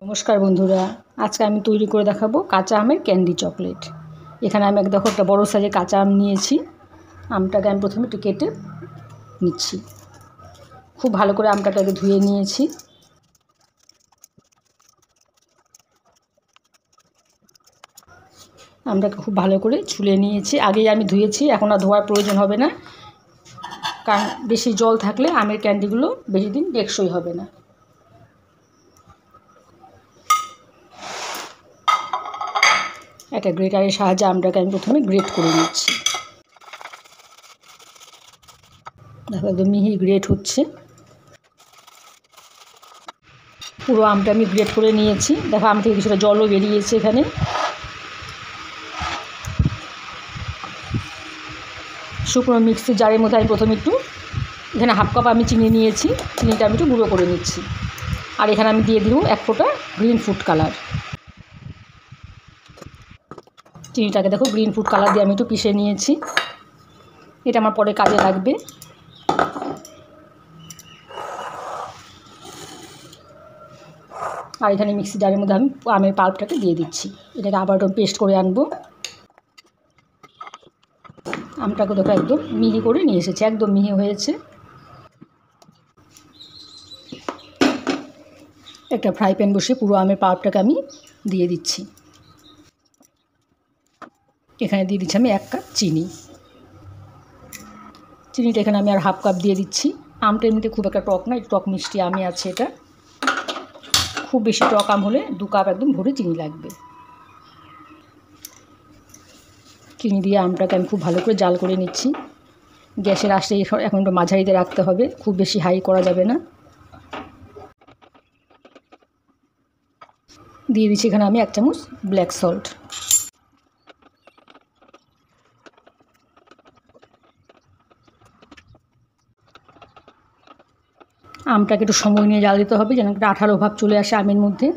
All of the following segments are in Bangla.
নমস্কার বন্ধুরা, আজকে আমি তৈরি করে দেখাবো কাঁচা আমের ক্যান্ডি চকলেট। এখানে আমি দেখো একটা বড় সাইজের কাঁচা আম নিয়েছি। আমটাকে আমি প্রথমে একটু কেটে নিচ্ছি। খুব ভালো করে আমটাকে আগে ধুয়ে নিয়েছি। আমটাকে খুব ভালো করে ছুলে নিয়েছি। আগেই আমি ধুয়েছি, এখন আর ধোয়ার প্রয়োজন হবে না, কারণ বেশি জল থাকলে আমের ক্যান্ডিগুলো বেশি দিন টেকসই হবে না। একটা গ্রেটারের সাহায্যে আমটাকে আমি প্রথমে গ্রেট করে নিচ্ছি। দেখো একদম মিহি গ্রেট হচ্ছে। পুরো আমটা আমি গ্রেট করে নিয়েছি। দেখো আম থেকে কিছুটা জলও বেরিয়েছে। এখানে শুকনো মিক্সি জারের মধ্যে আমি প্রথমে একটু এখানে হাফ কাপ আমি চিনি নিয়েছি। চিনিটা আমি একটু গুঁড়ো করে নিচ্ছি। আর এখানে আমি দিয়ে দিব 1 ফোঁটা গ্রিন ফুড কালার। চিনিটাকে দেখো গ্রিন ফুড কালার দিয়ে আমি একটু পিষে নিয়েছি। এটা আমার পরে কাজে লাগবে। আর এখানে মিক্সি জারের মধ্যে আমি আমের পাল্পটাকে দিয়ে দিচ্ছি। এটাকে আবার একটু পেস্ট করে আনবো। আমটাকে দেখো একদম মিহি করে নিয়ে এসেছে, একদম মিহি হয়েছে। একটা ফ্রাই প্যান বসে পুরো আমের পাল্পটাকে আমি দিয়ে দিচ্ছি। এখানে দিয়ে দিচ্ছি আমি 1 কাপ চিনি। চিনিটা এখানে আমি আর হাফ কাপ দিয়ে দিচ্ছি। আমটা এমনিতে খুব একটা টক না, একটু টক মিষ্টি আমই আছে এটা। খুব বেশি টক আম হলে 2 কাপ একদম ভরে চিনি লাগবে। চিনি দিয়ে আমটাকে আমি খুব ভালো করে জাল করে নিচ্ছি। গ্যাসের আঁচটা এখন একটু মাঝারিতে রাখতে হবে, খুব বেশি হাই করা যাবে না। দিয়ে দিচ্ছি এখানে আমি 1 চামচ ব্ল্যাক সল্ট। আমটাকে একটু সময় নিয়ে জাল দিতে হবে, যেন একটা আঠালো ভাব চলে আসে আমের মধ্যে।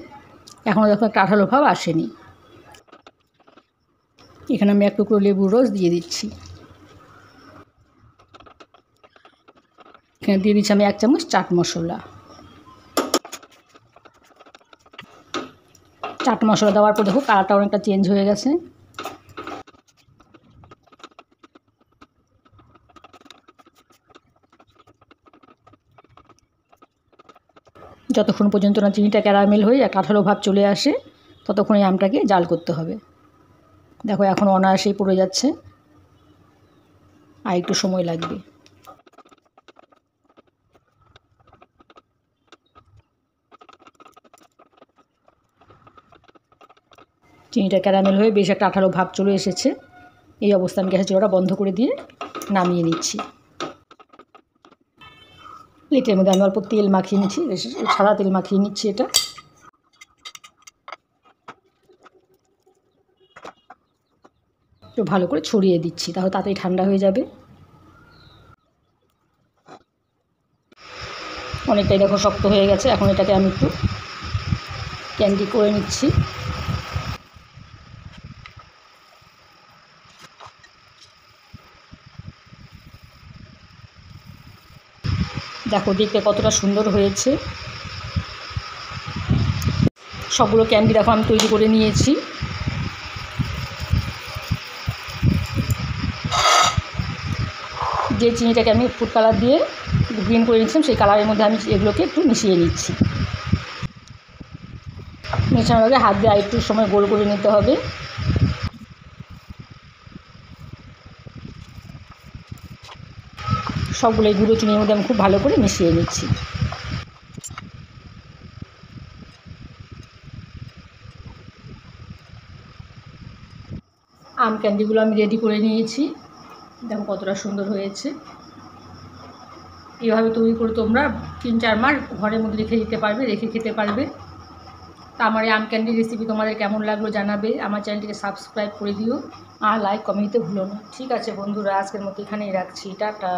এখনও দেখো একটা আঠালো ভাব আসেনি। এখানে আমি 1 টুকরো লেবুর রস দিয়ে দিচ্ছি। এখানে দিয়ে দিচ্ছি আমি 1 চামচ চাট মশলা। চাট মশলা দেওয়ার পর দেখো কালারটা অনেকটা চেঞ্জ হয়ে গেছে। যতক্ষণ পর্যন্ত না চিনিটা ক্যারামেল হয়ে একটা আঠালো ভাব চলে আসে, ততক্ষণ এই আমটাকে জাল করতে হবে। দেখো এখন অনায়াসেই পড়ে যাচ্ছে, আর একটু সময় লাগবে। চিনিটা ক্যারামেল হয়ে বেশ একটা আঠালো ভাব চলে এসেছে। এই অবস্থা আমি গ্যাসের চুলাটা বন্ধ করে দিয়ে নামিয়ে নিচ্ছি। প্লেটের মধ্যে আমি অল্প তেল মাখিয়ে নিচ্ছি, সাদা তেল মাখিয়ে নিচ্ছি। এটা একটু ভালো করে ছড়িয়ে দিচ্ছি, তাহলে তাড়াতাড়ি ঠান্ডা হয়ে যাবে। অনেকটাই দেখো শক্ত হয়ে গেছে। এখন এটাকে আমি একটু ক্যান্ডি করে নিচ্ছি। দেখো দেখতে কতটা সুন্দর হয়েছে। সবগুলো ক্যান্ডি দেখো আমি তৈরি করে নিয়েছি। যে চিনিটাকে আমি ফুড কালার দিয়ে গ্রিন করে নিচ্ছিলাম, সেই কালারের মধ্যে আমি এগুলোকে একটু মিশিয়ে নিচ্ছি। মেশানোর আগে হাত দিয়ে আরেকটু সময় গোল করে নিতে হবে। সবগুলো এই গুঁড়ো চিনির মধ্যে আমি খুব ভালো করে মিশিয়ে নিচ্ছি। আম ক্যান্ডিগুলো আমি রেডি করে নিয়েছি। দেখো কতটা সুন্দর হয়েছে। এভাবে তৈরি করে তোমরা 3-4 মাস ঘরের মধ্যে রেখে দিতে পারবে, রেখে খেতে পারবে। তা আমার এই আম ক্যান্ডি রেসিপি তোমাদের কেমন লাগলো জানাবে। আমার চ্যানেলটিকে সাবস্ক্রাইব করে দিও আর লাইক কমেন্ট দিতে ভুলো না। ঠিক আছে বন্ধুরা, আজকের মতো এখানেই রাখছি। টাটা।